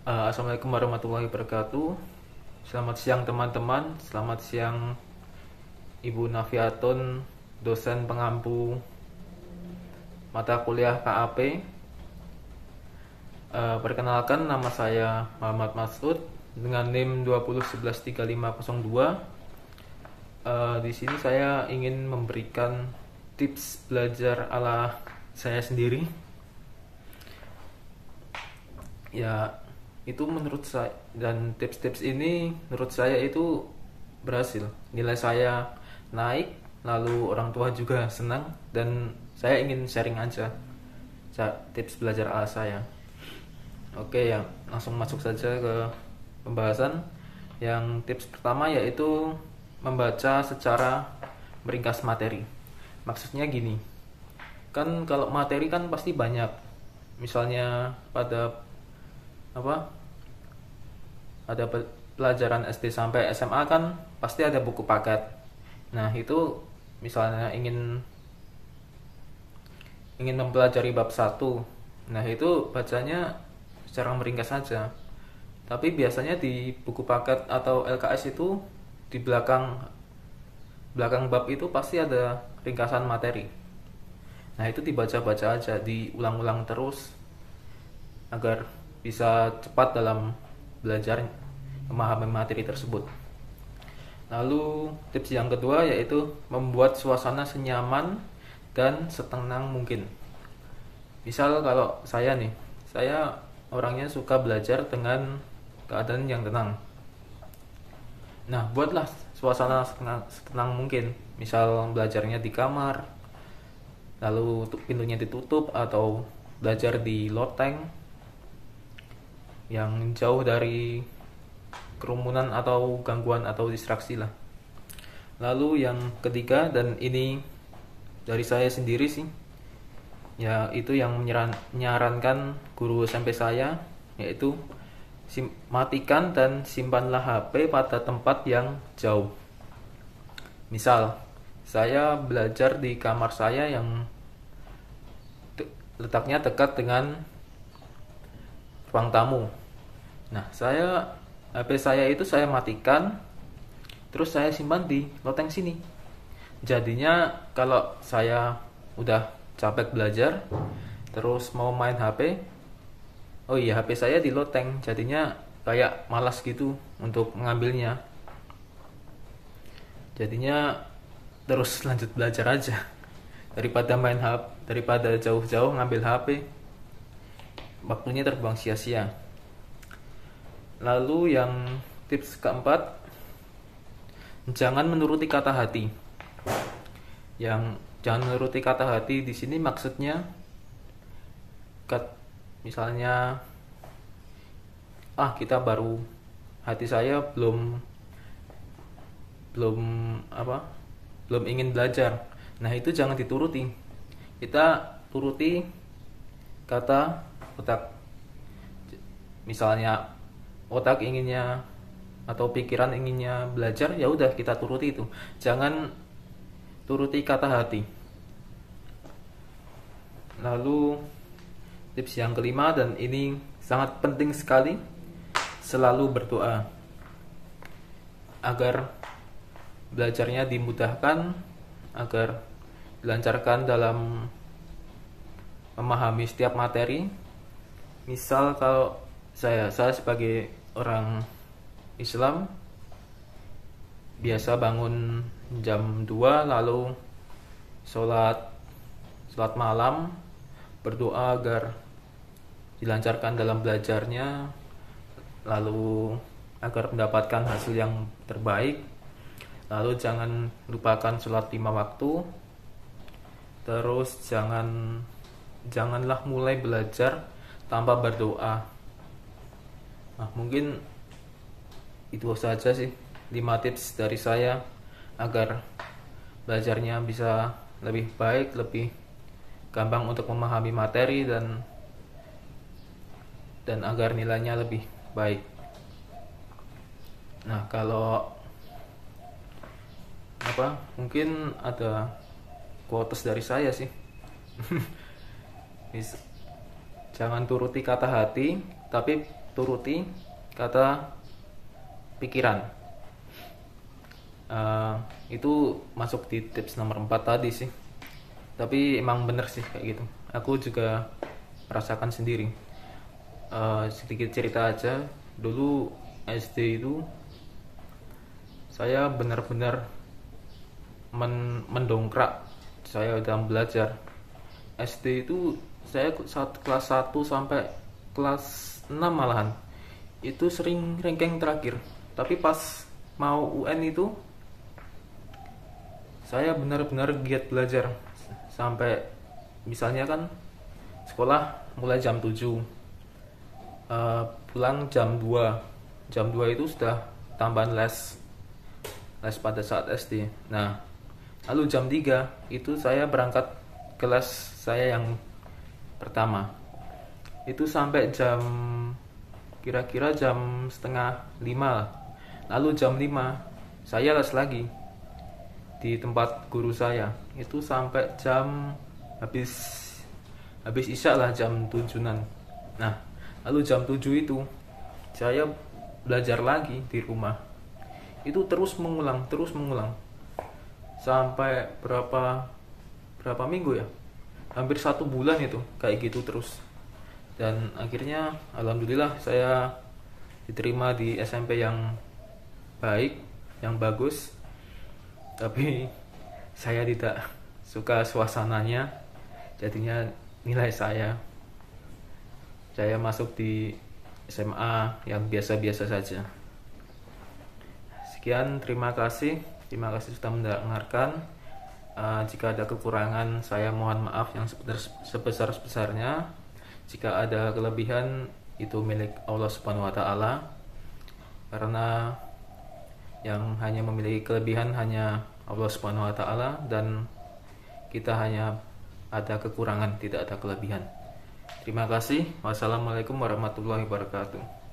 Assalamualaikum warahmatullahi wabarakatuh. Selamat siang teman-teman. Selamat siang Ibu Nafiatun, dosen pengampu mata kuliah KAP. Perkenalkan, nama saya Muhammad Masud dengan NIM 20113502. Di sini saya ingin memberikan tips belajar ala saya sendiri. Ya, itu menurut saya, dan tips-tips ini menurut saya itu berhasil. Nilai saya naik, lalu orang tua juga senang, dan saya ingin sharing aja tips belajar ala saya. Oke, ya, langsung masuk saja ke pembahasan. Yang tips pertama yaitu membaca secara meringkas materi. Maksudnya gini, kan kalau materi kan pasti banyak. Misalnya ada pelajaran SD sampai SMA kan pasti ada buku paket. Nah, itu misalnya ingin mempelajari bab 1. Nah, itu bacanya secara meringkas saja. Tapi biasanya di buku paket atau LKS itu di belakang bab itu pasti ada ringkasan materi. Nah, itu dibaca-baca aja, diulang-ulang terus agar bisa cepat dalam belajar memahami materi tersebut. Lalu tips yang kedua yaitu membuat suasana senyaman dan setenang mungkin. Misal kalau saya orangnya suka belajar dengan keadaan yang tenang. Nah, buatlah suasana setenang mungkin. Misal belajarnya di kamar, lalu pintunya ditutup, atau belajar di loteng yang jauh dari kerumunan atau gangguan atau distraksi lah. Lalu yang ketiga, dan ini dari saya sendiri sih, ya itu yang menyarankan guru SMP saya, yaitu matikan dan simpanlah HP pada tempat yang jauh. Misal saya belajar di kamar saya yang letaknya dekat dengan ruang tamu. Nah, HP saya itu saya matikan, terus saya simpan di loteng sini. Jadinya kalau saya udah capek belajar, terus mau main HP, oh iya, HP saya di loteng, jadinya kayak malas gitu untuk mengambilnya. Jadinya terus lanjut belajar aja daripada main HP, daripada jauh-jauh ngambil HP, waktunya terbuang sia-sia. Lalu yang tips keempat, jangan menuruti kata hati. Yang jangan menuruti kata hati di sini maksudnya misalnya hati saya belum ingin belajar. Nah, itu jangan dituruti. Kita turuti kata otak. Misalnya otak inginnya atau pikiran inginnya belajar, ya udah kita turuti itu. Jangan turuti kata hati. Lalu tips yang kelima, dan ini sangat penting sekali, selalu berdoa agar belajarnya dimudahkan, agar dilancarkan dalam memahami setiap materi. Misal kalau saya sebagai orang Islam biasa bangun jam 2, lalu sholat malam, berdoa agar dilancarkan dalam belajarnya, lalu agar mendapatkan hasil yang terbaik. Lalu jangan lupakan sholat 5 waktu. Terus janganlah mulai belajar tanpa berdoa. Nah, mungkin itu saja sih 5 tips dari saya agar belajarnya bisa lebih baik, lebih gampang untuk memahami materi, dan agar nilainya lebih baik. Nah, kalau mungkin ada quotes dari saya sih. Jangan turuti kata hati, tapi turuti kata pikiran. Itu masuk di tips nomor 4 tadi sih. Tapi emang bener sih kayak gitu. Aku juga merasakan sendiri. Sedikit cerita aja. Dulu SD itu saya benar-benar mendongkrak saya dalam belajar. SD itu saya kelas 1 sampai kelas 6 malahan itu sering ranking terakhir. Tapi pas mau UN itu saya benar-benar giat belajar. Sampai misalnya kan sekolah mulai jam 7, pulang jam 2. Jam 2 itu sudah tambahan les pada saat SD. Nah, lalu jam 3 itu saya berangkat kelas saya yang pertama. Itu sampai kira-kira jam setengah 5 lah. Lalu jam 5 saya les lagi di tempat guru saya. Itu sampai jam habis isya lah, jam 7-an. Nah, lalu jam 7 itu saya belajar lagi di rumah. Itu terus mengulang sampai berapa minggu ya, hampir 1 bulan itu kayak gitu terus. Dan akhirnya alhamdulillah saya diterima di SMP yang baik, yang bagus. Tapi saya tidak suka suasananya, jadinya nilai saya masuk di SMA yang biasa-biasa saja. Sekian, terima kasih sudah mendengarkan. Jika ada kekurangan saya mohon maaf yang sebesar-besarnya. Jika ada kelebihan itu milik Allah Subhanahu wa taala. Karena yang hanya memiliki kelebihan hanya Allah Subhanahu wa taala, dan kita hanya ada kekurangan, tidak ada kelebihan. Terima kasih. Wassalamualaikum warahmatullahi wabarakatuh.